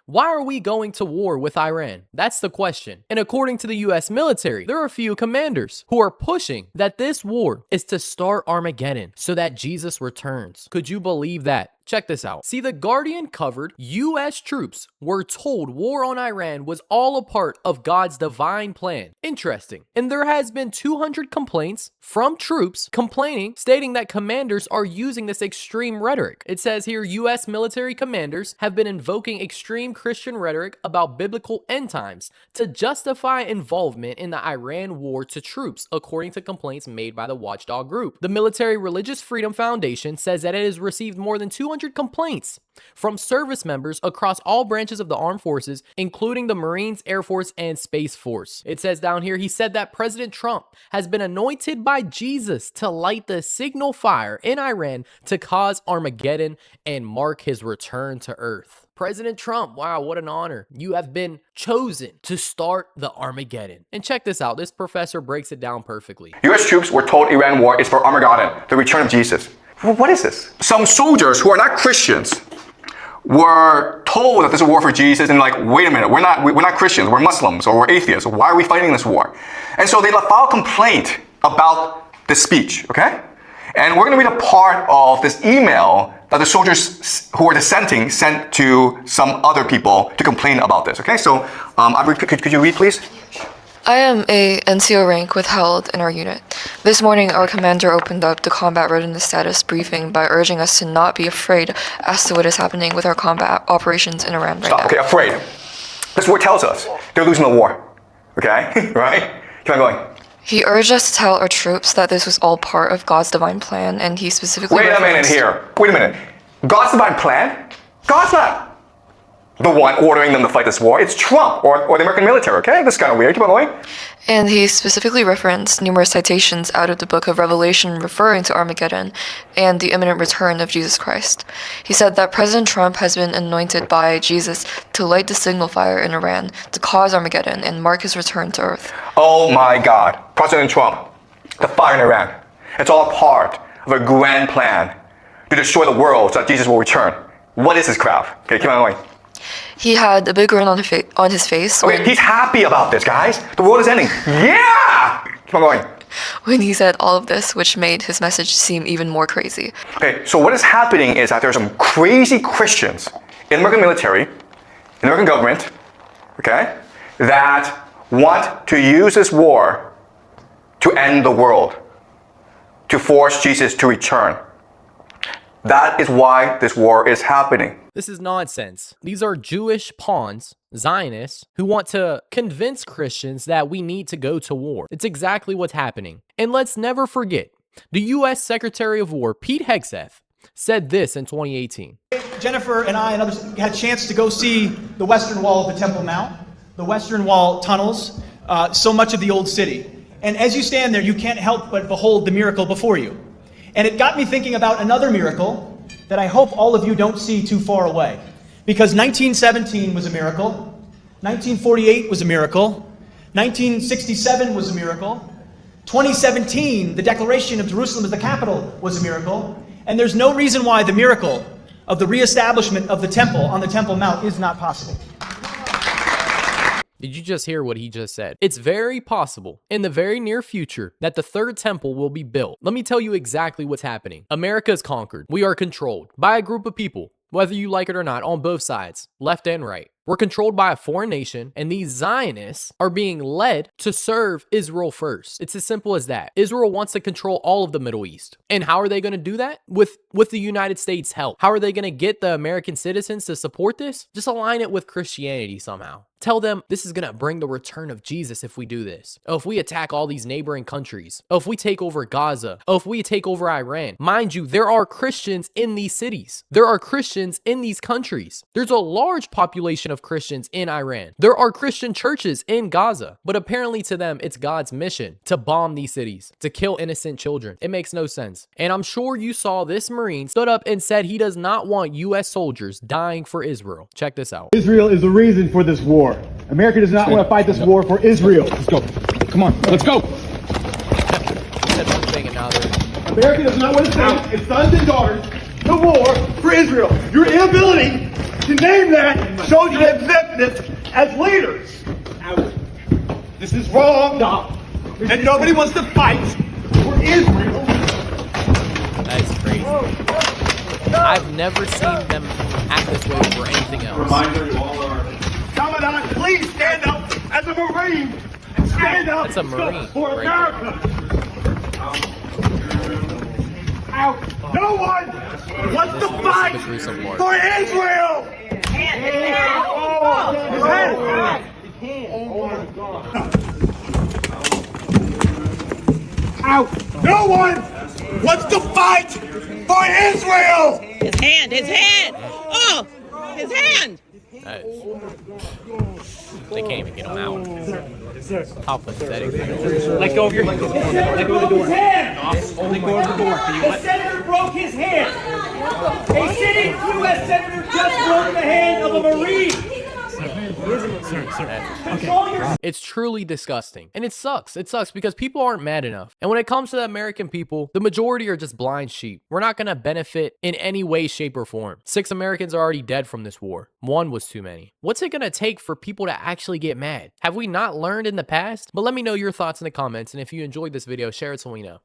Why are we going to war with Iran? That's the question. And according to the US military, there are a few commanders who are pushing that this war is to start Armageddon so that Jesus returns. Could you believe that? Check this out. See, The Guardian covered US troops were told war on Iran was all a part of God's divine plan. Interesting. And there has been 200 complaints from troops complaining, stating that commanders are using this extreme rhetoric. It says here, US military commanders have been invoking extreme Christian rhetoric about biblical end times to justify involvement in the Iran war to troops, according to complaints made by the watchdog group. The Military Religious Freedom Foundation says that it has received more than 200 complaints from service members across all branches of the armed forces, including the Marines, Air Force, and Space Force. It says down here, he said that President Trump has been anointed by Jesus to light the signal fire in Iran to cause Armageddon and mark his return to Earth. President Trump, wow, what an honor. You have been chosen to start the Armageddon. And check this out, this professor breaks it down perfectly. US troops were told Iran war is for Armageddon, the return of Jesus. Well, what is this? Some soldiers who are not Christians were told that this is a war for Jesus, and like, wait a minute, we're not Christians, we're Muslims, or we're atheists. Why are we fighting this war? And so they filed a complaint about this speech, okay? And we're going to read a part of this email that the soldiers who were dissenting sent to some other people to complain about this, okay? So, could you read, please? I am a NCO rank withheld in our unit. This morning, our commander opened up the combat readiness status briefing by urging us to not be afraid as to what is happening with our combat operations in Iran right now. Okay, afraid. This word tells us they're losing the war, okay? Right? Keep on going. He urged us to tell our troops that this was all part of God's divine plan, and he specifically Wait a minute here. Wait a minute. God's divine plan? God's not the one ordering them to fight this war. It's Trump or the American military, okay? This is kind of weird. Keep on going. And he specifically referenced numerous citations out of the book of Revelation referring to Armageddon and the imminent return of Jesus Christ. He said that President Trump has been anointed by Jesus to light the signal fire in Iran to cause Armageddon and mark his return to Earth. Oh my God. President Trump, the fire in Iran. It's all part of a grand plan to destroy the world so that Jesus will return. What is this crap? Okay, keep on going. He had a big grin on his face. Okay, he's happy about this, guys. The world is ending. Yeah! Keep on going. When he said all of this, which made his message seem even more crazy. Okay, so what is happening is that there are some crazy Christians in the American military, in the American government, okay, that want to use this war to end the world, to force Jesus to return. That is why this war is happening. This is nonsense. These are Jewish pawns, Zionists, who want to convince Christians that we need to go to war. It's exactly what's happening. And let's never forget, the U.S. Secretary of War, Pete Hegseth, said this in 2018. Jennifer and I and others had a chance to go see the Western Wall of the Temple Mount, the Western Wall tunnels, so much of the old city. And as you stand there, you can't help but behold the miracle before you. And it got me thinking about another miracle that I hope all of you don't see too far away. Because 1917 was a miracle, 1948 was a miracle, 1967 was a miracle, 2017, the declaration of Jerusalem as the capital was a miracle, and there's no reason why the miracle of the reestablishment of the temple on the Temple Mount is not possible. Did you just hear what he just said? It's very possible in the very near future that the third temple will be built. Let me tell you exactly what's happening. America is conquered. We are controlled by a group of people, whether you like it or not, on both sides, left and right. We're controlled by a foreign nation, and these Zionists are being led to serve Israel first. It's as simple as that. Israel wants to control all of the Middle East. And how are they going to do that? With the United States' help. How are they going to get the American citizens to support this? Just align it with Christianity somehow. Tell them this is going to bring the return of Jesus if we do this. Oh, if we attack all these neighboring countries. Oh, if we take over Gaza. Oh, if we take over Iran. Mind you, there are Christians in these cities. There are Christians in these countries. There's a large population of Christians in Iran. There are Christian churches in Gaza. But apparently to them, it's God's mission to bomb these cities, to kill innocent children. It makes no sense. And I'm sure you saw this Marine stood up and said he does not want U.S. soldiers dying for Israel. Check this out. Israel is the reason for this war. America does not want to fight this war for Israel. Let's go. Come on, let's go. Said one thing and now they're... America does not want to send its sons and daughters to war for Israel. Your inability To name that shows you their exemptness as leaders. This is wrong, and nobody wants to fight for Israel. That's crazy. I've never seen them act this way for anything else. Commandant, please stand up as a Marine. Stand up That's a Marine for right America. No one wants to fight the gruesome part. for Israel. No one wants to fight for Israel. His hand, his hand! Oh, his hand! That is- They can't even get him out. How pathetic. Let go of your hand. Let go of the door. Let go of the door. The senator broke his hand. A sitting U.S. senator just broke the hand of a Marine. It's truly disgusting. And it sucks. It sucks because people aren't mad enough. And when it comes to the American people, the majority are just blind sheep. We're not going to benefit in any way, shape, or form. 6 Americans are already dead from this war. 1 was too many. What's it going to take for people to actually get mad? Have we not learned in the past? But let me know your thoughts in the comments. And if you enjoyed this video, share it so we know.